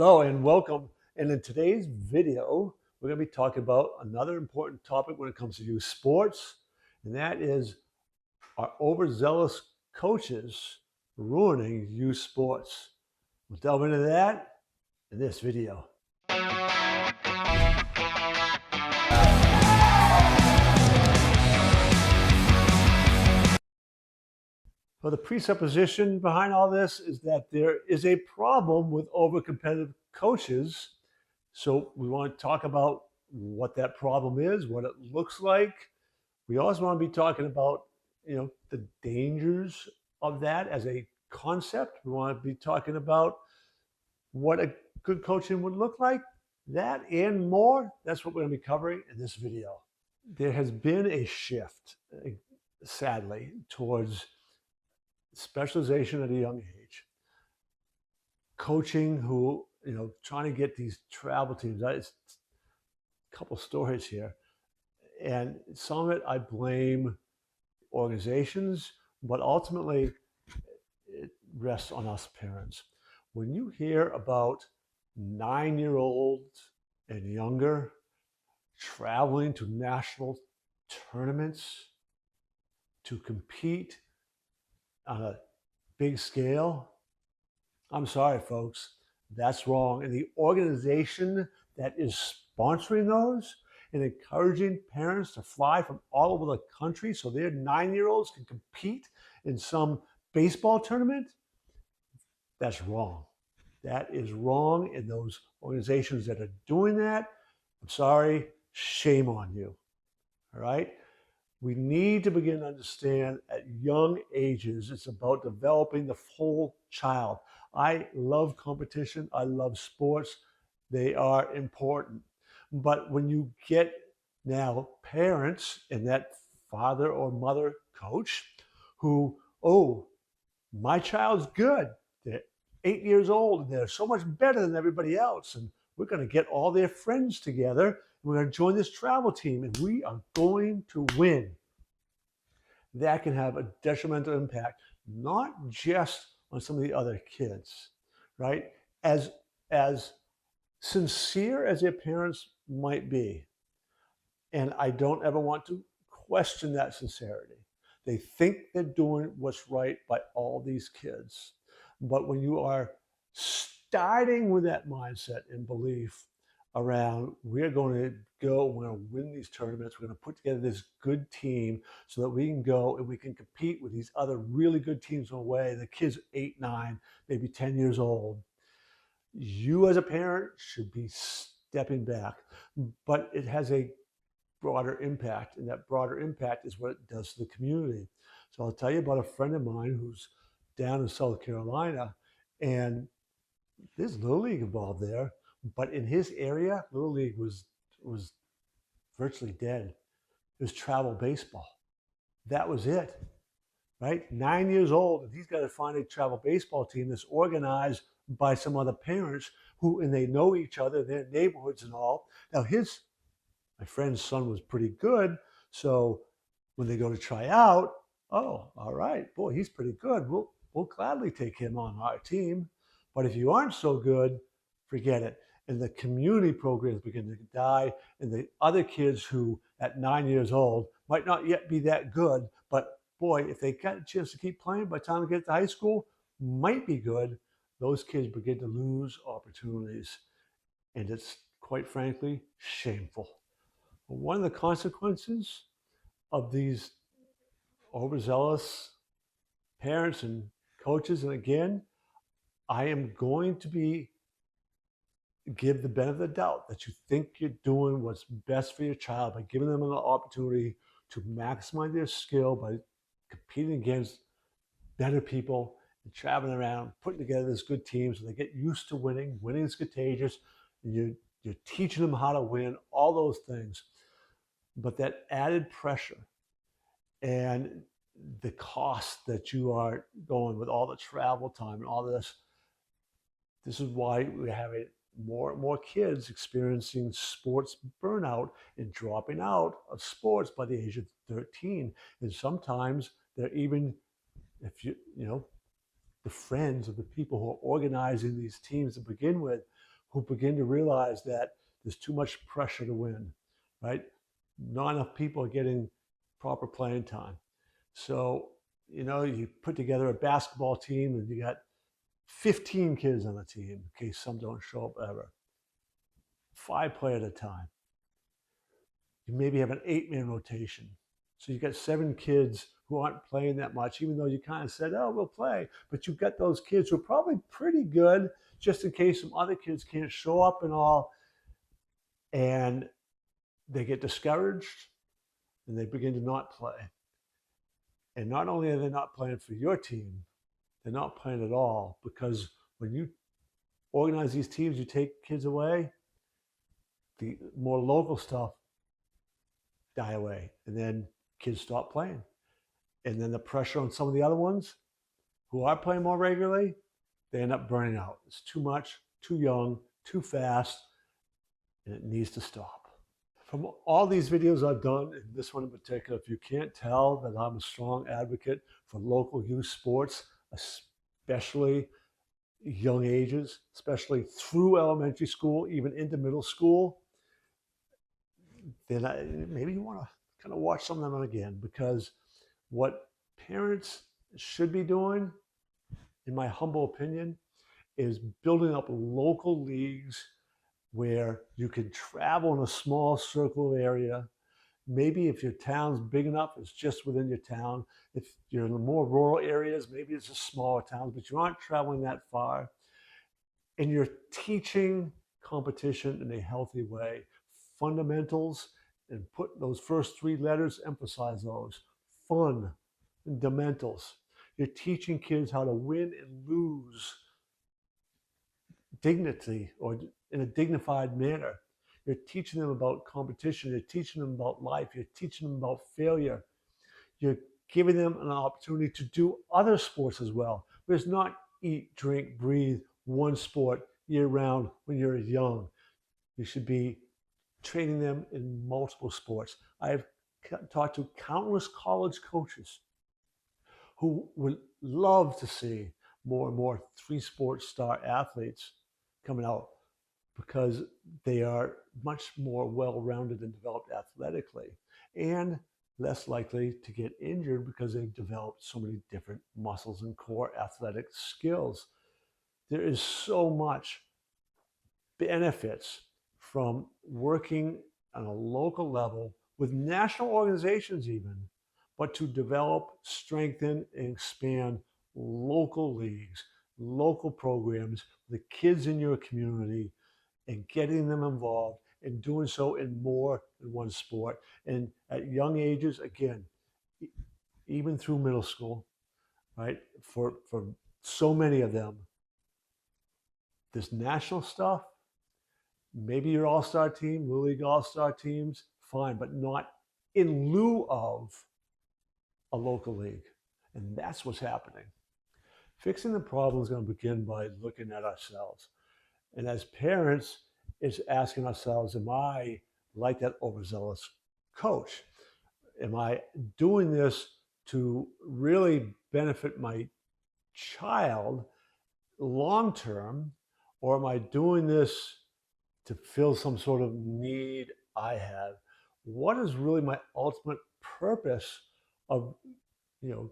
Hello and welcome. And in today's video, we're going to be talking about another important topic when it comes to youth sports, and that is, are overzealous coaches ruining youth sports? We'll delve into that in this video. So the presupposition behind all this is that there is a problem with overcompetitive coaches. So we want to talk about what that problem is, what it looks like. We also want to be talking about, the dangers of that as a concept. We want to be talking about what a good coaching would look like. That and more, that's what we're going to be covering in this video. There has been a shift, sadly, towards specialization at a young age. Coaching who, trying to get these travel teams. It's a couple stories here. And some of it I blame organizations, but ultimately it rests on us parents. When you hear about 9-year-olds and younger traveling to national tournaments to compete on a big scale, I'm sorry, folks, that's wrong. And the organization that is sponsoring those and encouraging parents to fly from all over the country so their 9-year-olds can compete in some baseball tournament, that's wrong. That is wrong. And those organizations that are doing that, I'm sorry, shame on you. All right? We need to begin to understand at young ages, it's about developing the full child. I love competition. I love sports. They are important. But when you get now parents and that father or mother coach who, oh, my child's good. They're 8 years old and they're so much better than everybody else. And we're going to get all their friends together and we're going to join this travel team and we are going to win. That can have a detrimental impact, not just on some of the other kids, right? As sincere as their parents might be, and I don't ever want to question that sincerity. They think they're doing what's right by all these kids. But when you are starting with that mindset and belief around, we're going to go, we're going to win these tournaments, we're going to put together this good team so that we can go and we can compete with these other really good teams on the way, the kids 8, 9, maybe 10 years old, you as a parent should be stepping back. But it has a broader impact, and that broader impact is what it does to the community. So I'll tell you about a friend of mine who's down in South Carolina, and there's Little League involved there, but in his area, Little League was virtually dead. It was travel baseball. That was it, right? 9 years old, and he's got to find a travel baseball team that's organized by some other parents who, and they know each other, their neighborhoods and all. Now my friend's son was pretty good. So when they go to try out, oh, all right, boy, he's pretty good. We'll gladly take him on our team. But if you aren't so good, forget it. And the community programs begin to die. And the other kids who at 9 years old might not yet be that good, but boy, if they got a chance to keep playing by the time they get to high school, might be good. Those kids begin to lose opportunities. And it's quite frankly shameful. One of the consequences of these overzealous parents and coaches, and again, I am going to give the benefit of the doubt that you think you're doing what's best for your child by giving them an opportunity to maximize their skill by competing against better people and traveling around, putting together this good team so they get used to winning. Winning is contagious. And you're teaching them how to win, all those things. But that added pressure and the cost that you are going with all the travel time and all this is why we're having more and more kids experiencing sports burnout and dropping out of sports by the age of 13. And sometimes they're even, if the friends of the people who are organizing these teams to begin with who begin to realize that there's too much pressure to win, right? Not enough people are getting proper playing time. So, you put together a basketball team and you got 15 kids on the team in case some don't show up ever. 5 play at a time. You maybe have an 8-man rotation. So you got 7 kids who aren't playing that much, even though you kind of said, oh, we'll play. But you've got those kids who are probably pretty good just in case some other kids can't show up and all. And they get discouraged and they begin to not play. And not only are they not playing for your team, they're not playing at all, because when you organize these teams, you take kids away, the more local stuff die away, and then kids stop playing. And then the pressure on some of the other ones who are playing more regularly, they end up burning out. It's too much, too young, too fast, and it needs to stop. From all these videos I've done, and this one in particular, if you can't tell that I'm a strong advocate for local youth sports, especially young ages, especially through elementary school, even into middle school, then maybe you want to kind of watch some of them again, because what parents should be doing, in my humble opinion, is building up local leagues where you can travel in a small circle area. Maybe if your town's big enough, it's just within your town. If you're in the more rural areas, maybe it's just smaller towns, but you aren't traveling that far. And you're teaching competition in a healthy way. Fundamentals, and put those first 3 letters, emphasize those. Fundamentals. You're teaching kids how to win and lose dignity, or in a dignified manner. You're teaching them about competition. You're teaching them about life. You're teaching them about failure. You're giving them an opportunity to do other sports as well. There's not eat, drink, breathe one sport year round when you're young. You should be training them in multiple sports. I've talked to countless college coaches who would love to see more and more 3-sport star athletes coming out, because they are much more well-rounded and developed athletically, and less likely to get injured because they've developed so many different muscles and core athletic skills. There is so much benefits from working on a local level with national organizations even, but to develop, strengthen, and expand local leagues, local programs, the kids in your community, and getting them involved, and doing so in more than one sport. And at young ages, again, even through middle school, right? For so many of them, this national stuff, maybe your all-star team, Little League all-star teams, fine, but not in lieu of a local league. And that's what's happening. Fixing the problem is going to begin by looking at ourselves. And as parents, it's asking ourselves, am I like that overzealous coach? Am I doing this to really benefit my child long term, or am I doing this to fill some sort of need I have? What is really my ultimate purpose of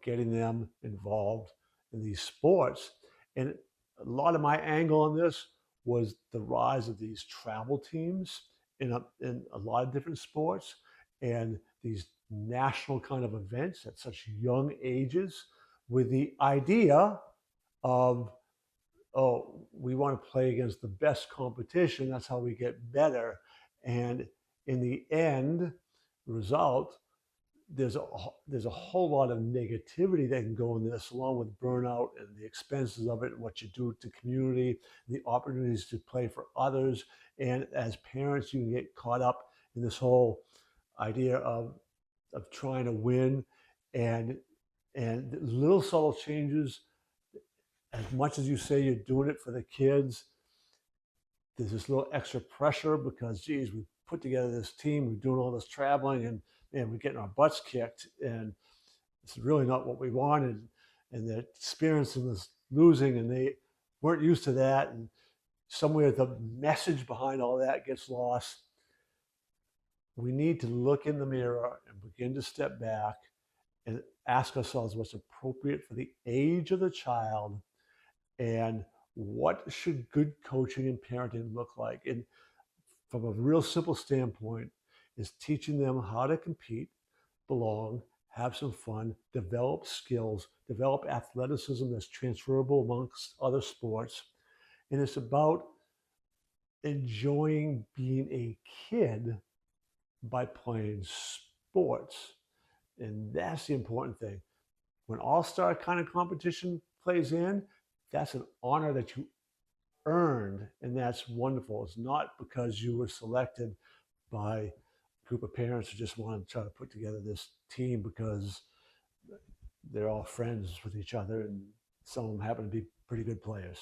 getting them involved in these sports? And a lot of my angle on this was the rise of these travel teams in a lot of different sports, and these national kind of events at such young ages, with the idea of, oh, we want to play against the best competition. That's how we get better. And in the end result, there's a whole lot of negativity that can go in this, along with burnout and the expenses of it, and what you do to community, the opportunities to play for others. And as parents, you can get caught up in this whole idea of trying to win, and little subtle changes. As much as you say you're doing it for the kids, there's this little extra pressure because, geez, we put together this team, we're doing all this traveling, and we're getting our butts kicked, and it's really not what we wanted. And they're experiencing this losing, and they weren't used to that. And somewhere the message behind all that gets lost. We need to look in the mirror and begin to step back and ask ourselves what's appropriate for the age of the child and what should good coaching and parenting look like. And from a real simple standpoint, is teaching them how to compete, belong, have some fun, develop skills, develop athleticism that's transferable amongst other sports. And it's about enjoying being a kid by playing sports. And that's the important thing. When all-star kind of competition plays in, that's an honor that you earned, and that's wonderful. It's not because you were selected by a group of parents who just want to try to put together this team because they're all friends with each other and some of them happen to be pretty good players.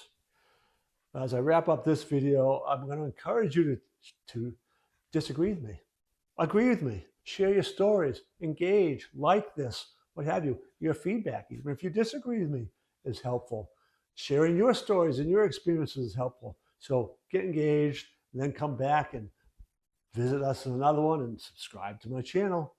As I wrap up this video, I'm going to encourage you to disagree with me. Agree with me. Share your stories. Engage. Like this. What have you. Your feedback, even if you disagree with me, is helpful. Sharing your stories and your experiences is helpful. So get engaged, and then come back and visit us in another one and subscribe to my channel.